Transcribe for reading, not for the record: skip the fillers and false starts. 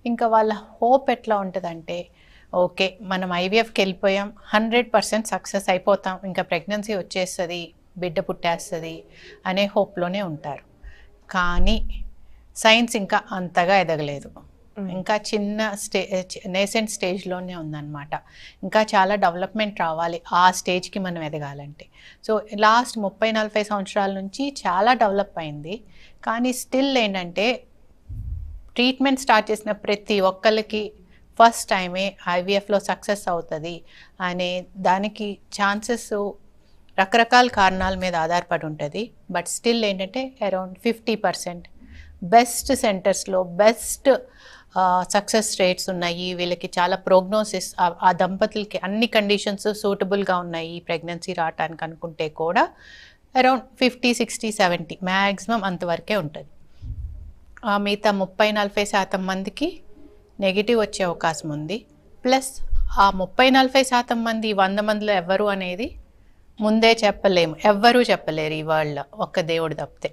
ఇంకా వాళ్ళ హోప్ ఎట్లా ఉంటుందంటే ఓకే మనం ఐవీఎఫ్కి వెళ్ళిపోయాం, 100% సక్సెస్ అయిపోతాం, ఇంకా ప్రెగ్నెన్సీ వచ్చేస్తుంది, బిడ్డ పుట్టేస్తుంది అనే హోప్లోనే ఉంటారు. కానీ సైన్స్ ఇంకా అంతగా ఎదగలేదు, ఇంకా చిన్న నేసెంట్ స్టేజ్లోనే ఉందన్నమాట. ఇంకా చాలా డెవలప్మెంట్ రావాలి ఆ స్టేజ్కి మనం ఎదగాలంటే. సో లాస్ట్ 30-40 సంవత్సరాల నుంచి చాలా డెవలప్ అయింది. కానీ స్టిల్ ఏంటంటే ట్రీట్మెంట్ స్టార్ట్ చేసిన ప్రతి ఒక్కరికి ఫస్ట్ టైమే ఐవీఎఫ్లో సక్సెస్ అవుతుంది అనే దానికి ఛాన్సెస్ రకరకాల కారణాల మీద ఆధారపడి ఉంటుంది. బట్ స్టిల్ ఏంటంటే అరౌండ్ 50% బెస్ట్ సెంటర్స్లో బెస్ట్ సక్సెస్ రేట్స్ ఉన్నాయి. వీళ్ళకి చాలా ప్రోగ్నోసిస్, ఆ దంపతులకి అన్ని కండిషన్స్ సూటబుల్గా ఉన్నాయి ప్రెగ్నెన్సీ రావటానికి అనుకుంటే కూడా అరౌండ్ 50-60-70 మ్యాక్సిమం అంతవరకే ఉంటుంది. మిగతా 30-40% మందికి నెగిటివ్ వచ్చే అవకాశం ఉంది. ప్లస్ ఆ 30-40% మంది 100 మందిలో ఎవరు అనేది ముందే చెప్పలేము, ఎవ్వరూ చెప్పలేరు ఈ వరల్డ్లో, ఒక్క దేవుడు తప్పితే.